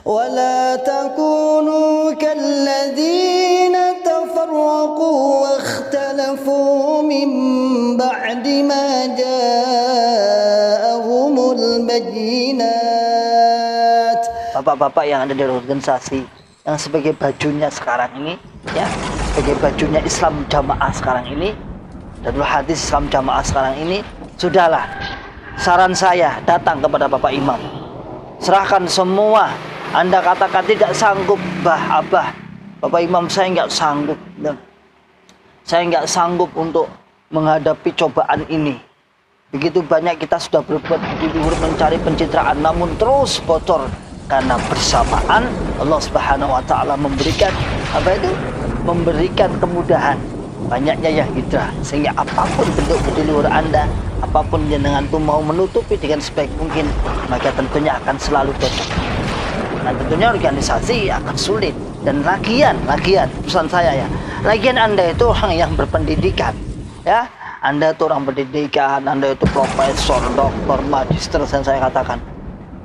ولا تكونوا كالذين تفرقوا واختلفوا من بعد ما جاءهم البينات. Bapak-bapak yang ada di organisasi yang sebagai bajunya sekarang ini, ya, sebagai bajunya Islam Jamaah sekarang ini, Darul Hadis Islam Jamaah sekarang ini, sudahlah. Saran saya datang kepada Bapak Imam. Serahkan semua. Anda katakan tidak sanggup, Abah, Bapak Imam, saya nggak sanggup. Saya nggak sanggup untuk menghadapi cobaan ini. Begitu banyak kita sudah berbuat di luhur mencari pencitraan, namun terus bocor. Karena bersamaan Allah Subhanahu wa Ta'ala memberikan memberikan kemudahan, banyaknya yang hijrah, sehingga apapun bentuk di luar Anda, apapun jenengan itu mau menutupi dengan sebaik mungkin, maka tentunya akan selalu cocok. Nah, tentunya organisasi akan sulit. Dan lagian pesan saya ya, lagian Anda itu orang yang berpendidikan, ya, Anda itu orang pendidikan, Anda itu profesor, doktor, magister, yang saya katakan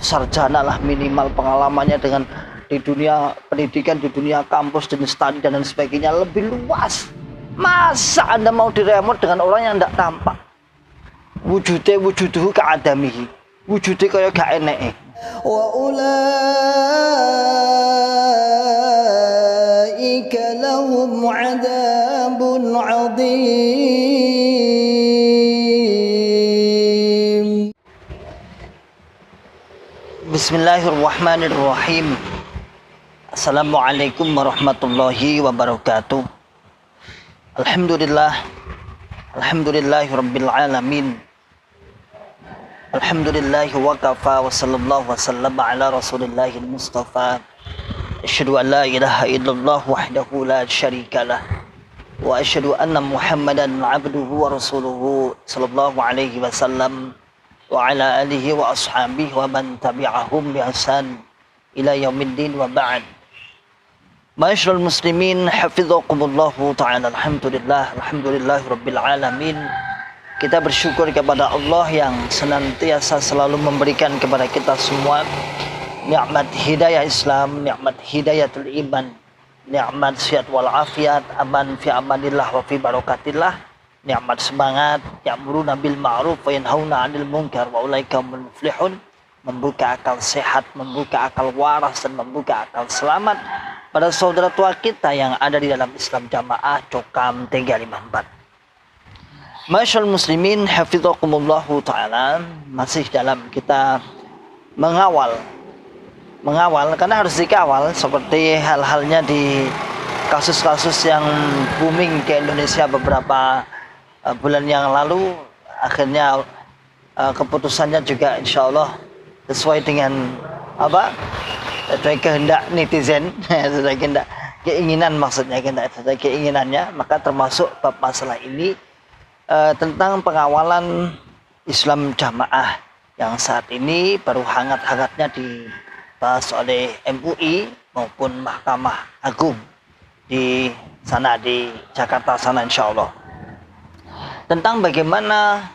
sarjana lah minimal pengalamannya dengan di dunia pendidikan, di dunia kampus dan studi dan lain sebagainya lebih luas. Masa Anda mau diremot dengan orang yang tidak tampak? Wujuduhu ka'adamihi, wujudnya kayak gak enek. Wa ulaika lahum 'adzabun 'adzim. Bismillahirrahmanirrahim. Assalamualaikum warahmatullahi wabarakatuh. Alhamdulillahirabbil alamin. Alhamdulillahi wa kafa wa sallallahu wa sallama ala rasulillahil mustafa. Asyhadu an la ilaha illallah wahdahu la syarikalah wa asyhadu anna Muhammadan abduhu wa rasuluhu sallallahu alaihi wasallam wa ala alihi wa ashabihi wa man tabi'ahum bi ihsan ila yaumiddin wa ba'd. Ma'asyiral muslimin hafizakumullahu ta'ala. Alhamdulillahirabbil alamin. Kita bersyukur kepada Allah yang senantiasa selalu memberikan kepada kita semua nikmat hidayah Islam, nikmat hidayatul iman, nikmat sehat wal afiat, aman fi amanillah wa fi barakatillah, nikmat semangat, ya'muruna bil ma'ruf wa yanhauna 'anil munkar wa ulaika humul muflihun, membuka akal sehat, membuka akal waras, dan membuka akal selamat pada saudara tua kita yang ada di dalam Islam Jamaah Cokam 354. Masyaallah muslimin hafizakumullahu ta'ala, masih dalam kita mengawal karena harus dikawal seperti hal-halnya di kasus-kasus yang booming di Indonesia beberapa bulan yang lalu. Akhirnya keputusannya juga insya Allah sesuai dengan sesuai kehendak netizen, sesuai kehendak keinginan, maksudnya sesuai keinginannya. Maka termasuk bab masalah ini tentang pengawalan Islam Jamaah yang saat ini baru hangat-hangatnya dibahas oleh MUI maupun Mahkamah Agung di sana, di Jakarta sana insya Allah, tentang bagaimana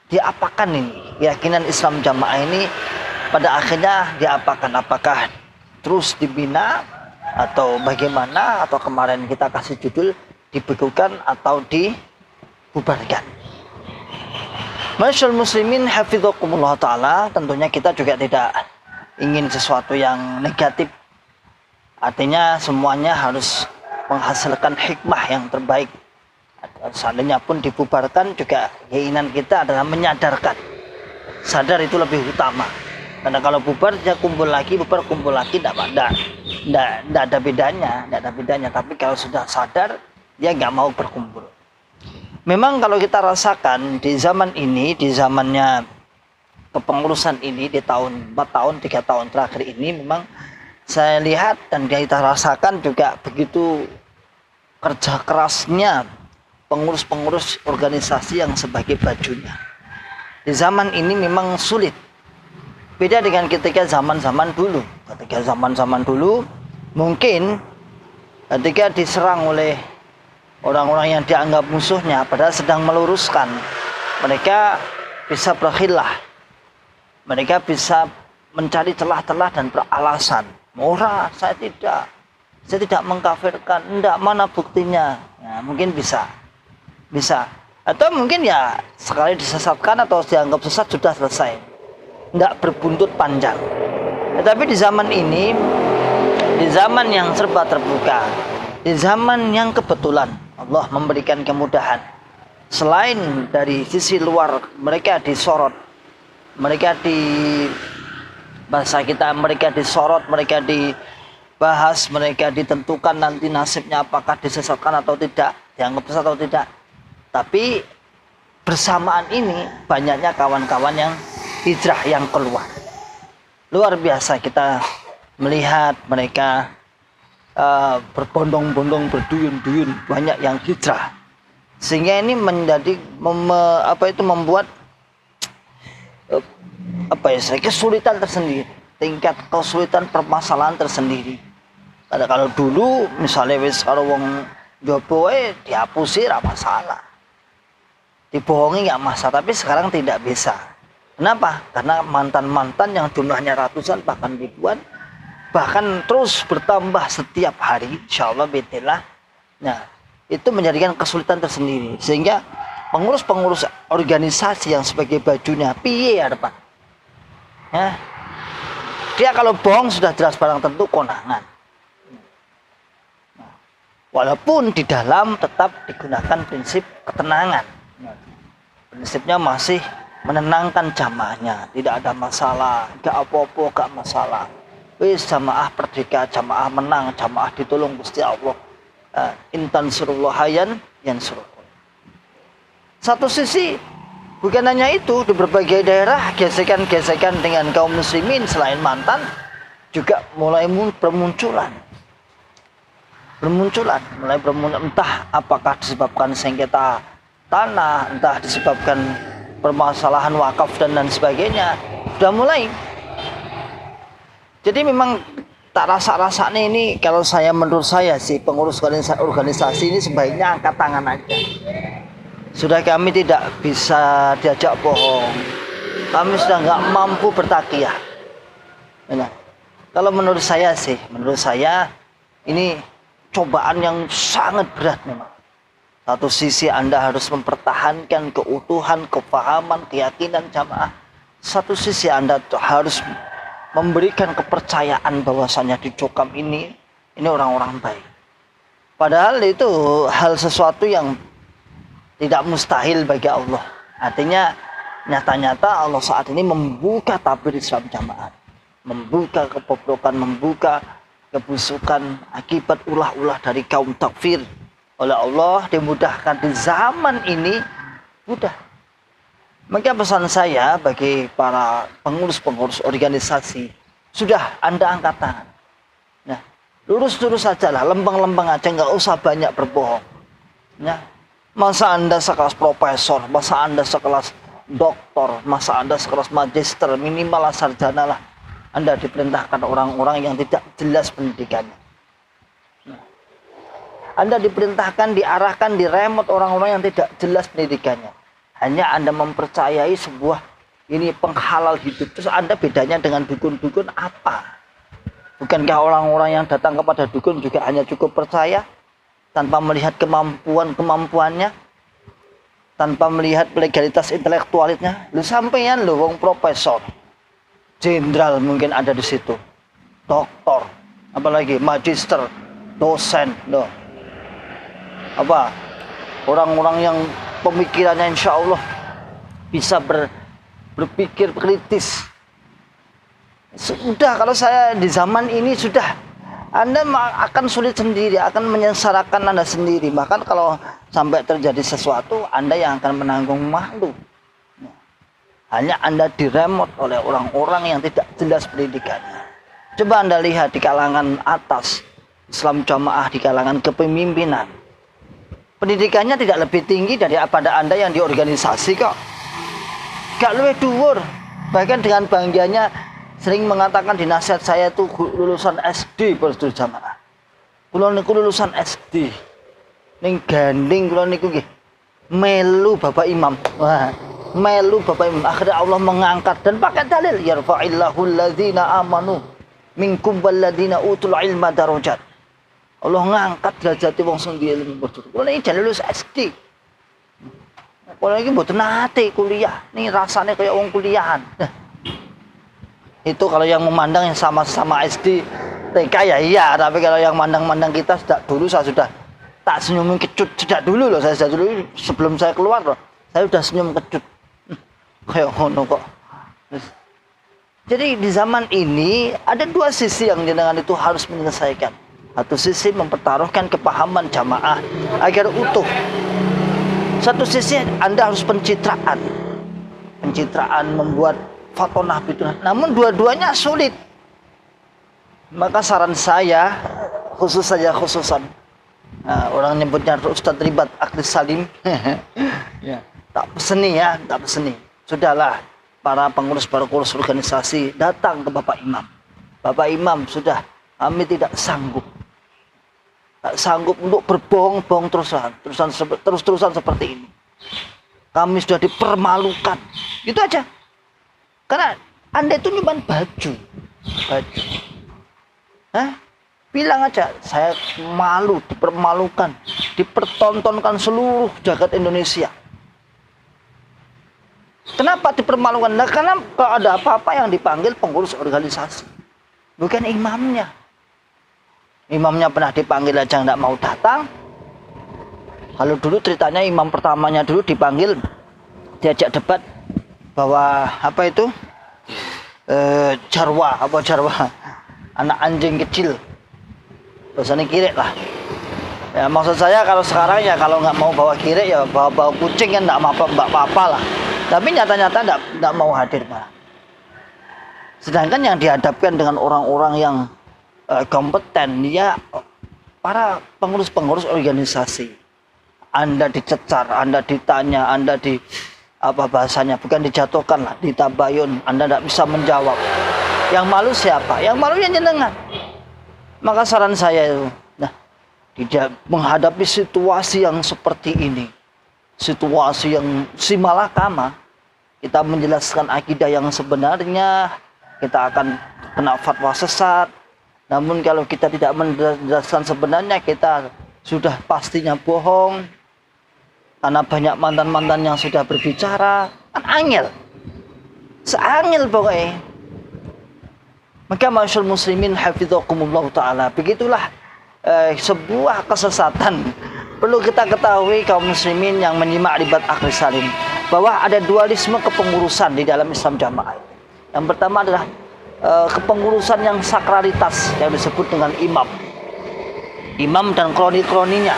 diapakan ini keyakinan Islam Jamaah ini pada akhirnya diapakan, apakah terus dibina atau bagaimana, atau kemarin kita kasih judul dibekukan atau dibubarkan. Masyaallah muslimin hafizakumullah ta'ala, tentunya kita juga tidak ingin sesuatu yang negatif. Artinya semuanya harus menghasilkan hikmah yang terbaik. Seandainya pun dibubarkan juga keinginan kita adalah menyadarkan. Sadar itu lebih utama. Karena kalau bubar dia kumpul lagi tidak ada bedanya, Tapi kalau sudah sadar dia nggak mau berkumpul. Memang kalau kita rasakan di zaman ini, di zamannya kepengurusan ini, di tahun 4 tahun 3 tahun terakhir ini, memang saya lihat dan kita rasakan juga begitu kerja kerasnya pengurus-pengurus organisasi yang sebagai bajunya. Di zaman ini memang sulit. Beda dengan ketika zaman-zaman dulu. Ketika zaman-zaman dulu mungkin ketika diserang oleh orang-orang yang dianggap musuhnya padahal sedang meluruskan, mereka bisa berkhilaf. Mereka bisa mencari celah-celah dan beralasan. Ora, saya tidak mengkafirkan. Enggak, mana buktinya? Nah, mungkin bisa. Atau mungkin ya sekali disesatkan atau dianggap sesat sudah selesai. Enggak berbuntut panjang. Tetapi di zaman ini, di zaman yang serba terbuka, di zaman yang kebetulan Allah memberikan kemudahan, selain dari sisi luar mereka disorot, mereka di bahasa kita mereka disorot, mereka dibahas, mereka ditentukan nanti nasibnya apakah disesatkan atau tidak, dianggap sesat atau tidak. Tapi bersamaan ini banyaknya kawan-kawan yang hijrah yang keluar. Luar biasa kita melihat mereka berbondong-bondong, berduyun-duyun, banyak yang hijrah. Sehingga ini menjadi membuat kesulitan tersendiri, tingkat kesulitan permasalahan tersendiri. Kalau dulu misalnya wis karo wong jopo dihapusi ra masalah, dibohongi nggak masalah, tapi sekarang tidak bisa. Kenapa? Karena mantan-mantan yang jumlahnya ratusan bahkan ribuan, bahkan terus bertambah setiap hari, insyaallah betilah. Nah, itu menjadikan kesulitan tersendiri, sehingga pengurus-pengurus organisasi yang sebagai bajunya piye ya depan. Ya. Dia kalau bohong sudah jelas barang tentu konangan. Walaupun di dalam tetap digunakan prinsip ketenangan. Prinsipnya masih menenangkan jamaahnya, tidak ada masalah, gak apa-apa, gak masalah. Wis jamaah perdeka, jamaah menang, jamaah ditolong Gusti Allah. Intan surullahayan yang suruh. Satu sisi bukan hanya itu, di berbagai daerah gesekan-gesekan dengan kaum muslimin selain mantan juga mulai bermunculan, entah apakah disebabkan sengketa tanah, entah disebabkan permasalahan wakaf dan sebagainya, sudah mulai. Jadi memang tak rasa-rasanya ini, kalau menurut saya sih, pengurus organisasi ini sebaiknya angkat tangan aja. Sudah kami tidak bisa diajak bohong, kami sudah nggak mampu bertakiyah. Nah, kalau menurut saya ini cobaan yang sangat berat memang. Satu sisi Anda harus mempertahankan keutuhan, kepahaman, keyakinan jamaah. Satu sisi Anda harus memberikan kepercayaan bahwasanya di Jokam ini orang-orang baik. Padahal itu hal sesuatu yang tidak mustahil bagi Allah. Artinya nyata-nyata Allah saat ini membuka tabir Islam jamaah, membuka kebobrokan, membuka kebusukan akibat ulah-ulah dari kaum takfir. Oleh Allah dimudahkan di zaman ini mudah. Maka pesan saya bagi para pengurus-pengurus organisasi, sudah Anda angkat tangan. Nah, lurus-lurus saja lah, lempeng-lempeng aja, nggak usah banyak berbohong. Nah, masa Anda sekelas profesor, masa Anda sekelas doktor, masa Anda sekelas magister, minimal sarjana lah. Anda diperintahkan orang-orang yang tidak jelas pendidikannya. Anda diperintahkan, diarahkan, diremot orang-orang yang tidak jelas pendidikannya. Hanya Anda mempercayai sebuah ini penghalal hidup. Terus Anda bedanya dengan dukun-dukun apa? Bukankah orang-orang yang datang kepada dukun juga hanya cukup percaya tanpa melihat kemampuannya, tanpa melihat legalitas intelektualnya? Lu sampeyan lu wong profesor, jenderal mungkin ada di situ, doktor, apalagi magister, dosen, loh. Apa orang-orang yang pemikirannya insya Allah bisa berpikir kritis. Sudah, kalau saya di zaman ini sudah, Anda akan sulit sendiri, akan menyengsarakan Anda sendiri. Bahkan kalau sampai terjadi sesuatu, Anda yang akan menanggung malu. Hanya Anda diremot oleh orang-orang yang tidak jelas pendidikannya. Coba Anda lihat di kalangan atas Islam jamaah, di kalangan kepemimpinan, pendidikannya tidak lebih tinggi daripada Anda yang di organisasi kok. Gak lebih dhuwur. Bahkan dengan bangganya sering mengatakan di nasihat saya itu lulusan SD bersedul jamaah. Kula niku lulusan SD. Ning gandeng kula niku nggih melu Bapak Imam. Wah, melu Bapak Ibu. Akhirnya Allah mengangkat dan pakai dalil yarfa'illahu alladzina amanu minkum walladzina utul ilma darajat. Allah ngangkat derajat wong sing ilmu betul. Kalau ini jalan lulus SD. Kalau ini mboten nate kuliah. Ini rasanya kayak wong kuliahan. Nah, itu kalau yang memandang yang sama-sama SD TK ya iya, tapi kalau yang mandang-mandang kita dulu saya sudah tak senyumin kecut sejak dulu loh, saya sejak dulu sebelum saya keluar loh, saya sudah senyum kecut. Kayak ngono kok. Jadi di zaman ini ada dua sisi yang jenengan itu harus menyelesaikan. Satu sisi mempertaruhkan kepahaman jamaah agar utuh. Satu sisi Anda harus pencitraan. Pencitraan membuat fatonah bitunah. Namun dua-duanya sulit. Maka saran saya khususan orang nyebutnya Ustadz Ribat Aklis Salim. Ya. Tak peseni ya, tak peseni. Sudahlah para pengurus organisasi datang ke Bapak Imam. Bapak Imam, sudah kami tidak sanggup. Tak sanggup untuk berbohong-bohong terus-terusan seperti ini. Kami sudah dipermalukan. Itu aja. Karena Anda itu cuma baju. Bilang aja, saya malu, dipermalukan, dipertontonkan seluruh jagat Indonesia. Kenapa dipermalukan? Nah, karena kalau ada apa-apa yang dipanggil pengurus organisasi, bukan imamnya. Imamnya pernah dipanggil aja nggak mau datang. Kalau dulu ceritanya imam pertamanya dulu dipanggil, diajak debat bahwa apa itu jarwa, anak anjing kecil, bahasanya kirek lah. Ya maksud saya kalau sekarang ya kalau nggak mau bawa kirek ya bawa kucing kan nggak apa-apa lah. Tapi nyata-nyata nggak mau hadir malah. Sedangkan yang dihadapkan dengan orang-orang yang kompeten ya para pengurus organisasi. Anda dicecar, Anda ditanya, Anda di apa bahasanya, bukan dijatuhkan lah, ditabayun, Anda tidak bisa menjawab. Yang malu siapa? Yang malu yang jenengan. Maka saran saya itu, tidak menghadapi situasi yang seperti ini, situasi yang simalakama, kita menjelaskan akidah yang sebenarnya, kita akan kena fatwa sesat. Namun kalau kita tidak menjelaskan sebenarnya, kita sudah pastinya bohong. Karena banyak mantan-mantan yang sudah berbicara, kan angel. Seangel pokoknya. Maka masyaallah muslimin hafizakumullah ta'ala. Begitulah sebuah kesesatan. Perlu kita ketahui kaum muslimin yang menyimak Ribat Aklis Salim, bahwa ada dualisme kepengurusan di dalam Islam Jamaah. Yang pertama adalah kepengurusan yang sakralitas yang disebut dengan imam dan kroni-kroninya.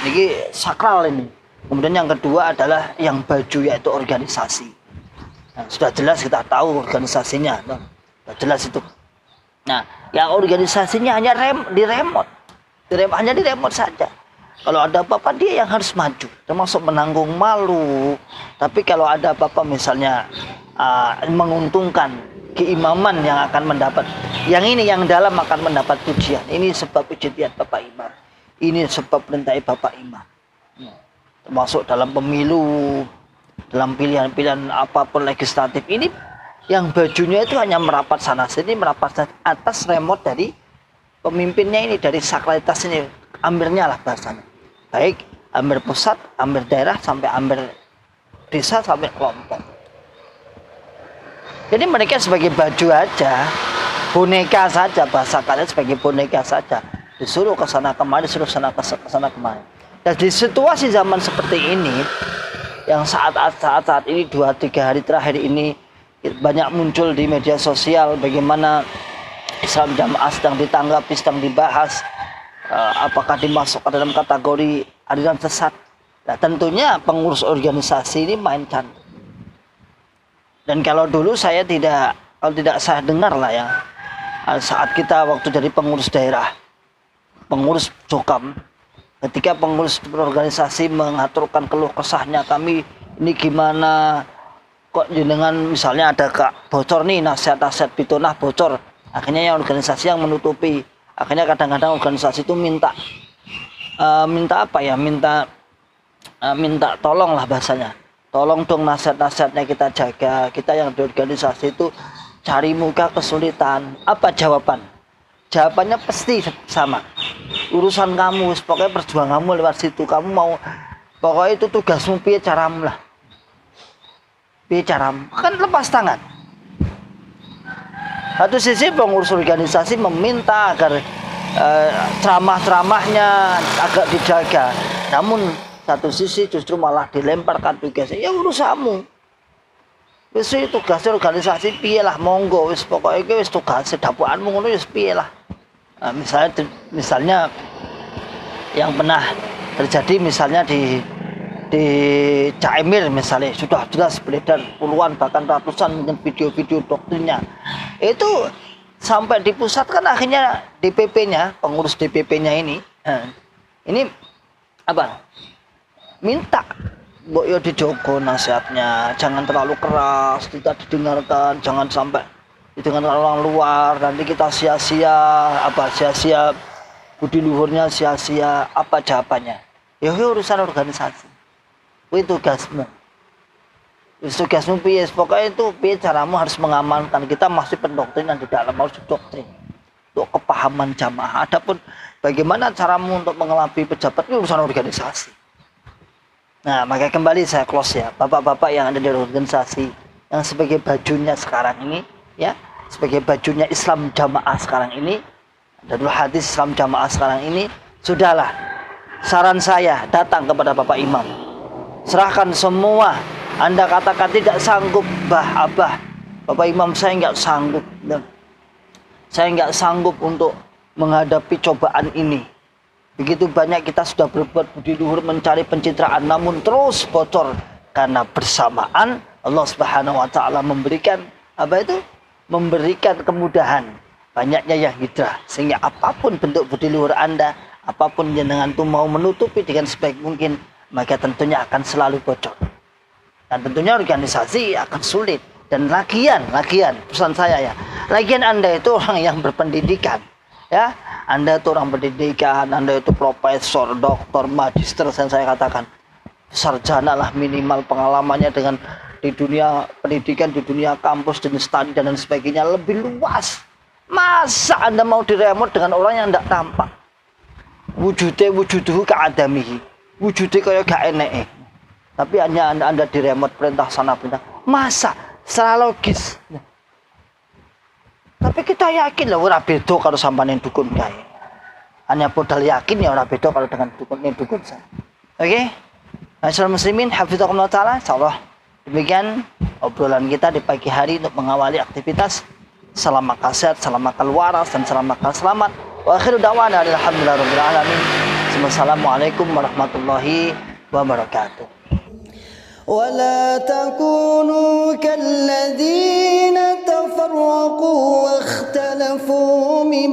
Ini sakral ini. Kemudian yang kedua adalah yang baju, yaitu organisasi. Nah, sudah jelas kita tahu organisasinya, sudah jelas itu. Nah, yang organisasinya hanya hanya diremot saja. Kalau ada apa-apa dia yang harus maju, termasuk menanggung malu. Tapi kalau ada apa-apa misalnya menguntungkan keimaman yang akan mendapat, yang ini yang dalam akan mendapat pujian. Ini sebab ijtihad Bapak Imam, ini sebab perintah Bapak Imam. Termasuk dalam pemilu, dalam pilihan-pilihan apapun legislatif ini, yang bajunya itu hanya merapat sana sini, merapat atas remote dari pemimpinnya ini, dari sakralitas ini, amirnya lah bahasanya. Baik amir pusat, amir daerah, sampai amir desa, sampai kelompok. Jadi mereka sebagai baju aja, boneka saja, bahasa kalian sebagai boneka saja. Disuruh ke sana kemari, disuruh ke sana kemari. Dan di situasi zaman seperti ini, yang saat ini 2-3 hari terakhir ini banyak muncul di media sosial bagaimana Islam Jamaah sedang ditanggapi, sedang dibahas, apakah dimasukkan dalam kategori aliran sesat. Nah, tentunya pengurus organisasi ini main cantik. Dan kalau dulu saya tidak saya dengar lah ya, saat kita waktu jadi pengurus daerah, pengurus Jokam, ketika pengurus organisasi mengaturkan keluh kesahnya, kami ini gimana kok jenengan misalnya ada bocor nih, nasihat bitonah bocor, akhirnya yang organisasi yang menutupi, akhirnya kadang-kadang organisasi itu minta apa ya, minta tolong lah bahasanya, Tolong dong nasihat-nasihatnya kita jaga. Kita yang di organisasi itu cari muka kesulitan. Apa jawaban? Jawabannya pasti sama. Urusan kamu, pokoknya perjuangan kamu lewat situ. Kamu mau, pokoknya itu tugasmu, piye caramu lah. Piye caramu? Kan lepas tangan. Satu sisi pengurus organisasi meminta agar ceramah-ceramahnya agak dijaga. Namun satu sisi justru malah dilemparkan tugasnya. Ya urusanmu. Wis tugasnya organisasi piye lah, monggo wis pokoknya iki wis tugas dapukanmu ngono wis piye lah. Nah, misalnya yang pernah terjadi misalnya di Cak Emil misalnya sudah jelas beredar puluhan bahkan ratusan mungkin video-video doktrinnya. Itu sampai di pusat kan akhirnya DPP-nya, pengurus DPP-nya ini apa? Minta mbok yo dijogo nasihatnya, jangan terlalu keras, tidak didengarkan, jangan sampai didengar orang luar, nanti kita sia-sia budi luhurnya, sia-sia. Apa jawabannya? Ya urusan organisasi. Itu tugasmu. Tugasmu piye? Pokoknya itu piye caramu harus mengamankan. Kita masih pendoktrinan di dalam harus doktrin. Untuk kepahaman jamaah. Adapun bagaimana caramu untuk mengelabui pejabat itu urusan organisasi. Nah, maka kembali saya close ya. Bapak-bapak yang ada di organisasi yang sebagai bajunya sekarang ini ya, sebagai bajunya Islam Jamaah sekarang ini, Darul Hadis Islam Jamaah sekarang ini, sudahlah. Saran saya datang kepada Bapak Imam. Serahkan semua. Anda katakan tidak sanggup, Abah. Bapak Imam, saya nggak sanggup. Saya nggak sanggup untuk menghadapi cobaan ini. Begitu banyak kita sudah berbuat budi luhur mencari pencitraan, namun terus bocor karena bersamaan Allah Subhanahu wa taala memberikan memberikan kemudahan. Banyaknya yang hijrah sehingga apapun bentuk budi luhur Anda, apapun jenengan itu mau menutupi dengan sebaik mungkin, maka tentunya akan selalu bocor. Dan tentunya organisasi akan sulit. Dan lagian pesan saya ya, lagian Anda itu orang yang berpendidikan ya, Anda itu orang pendidikan, Anda itu profesor, doktor, magister, saya katakan sarjana lah minimal pengalamannya dengan di dunia pendidikan, di dunia kampus dan studi dan sebagainya lebih luas. Masa Anda mau diremot dengan orang yang tidak tampak? Wujuduhu ka'adamihi. Wujudnya kayak gak enek. Tapi hanya anda diremot perintah sana perintah. Masa? Secara logis. Tapi kita yakin lah ora beda kalau sampeyan dukun kae. Hanya modal yakin ya ora beda kalau dengan dukun saya. Oke? Masyaallah muslimin hafizakumullah taala. Insyaallah demikian obrolan kita di pagi hari untuk mengawali aktivitas. Salam akal sehat, salam akal waras dan salam akal selamat. Wa akhiru da'wana alhamdulillahirabbil alamin. Wassalamualaikum warahmatullahi wabarakatuh. ولا تكونوا كالذين تفرقوا واختلفوا من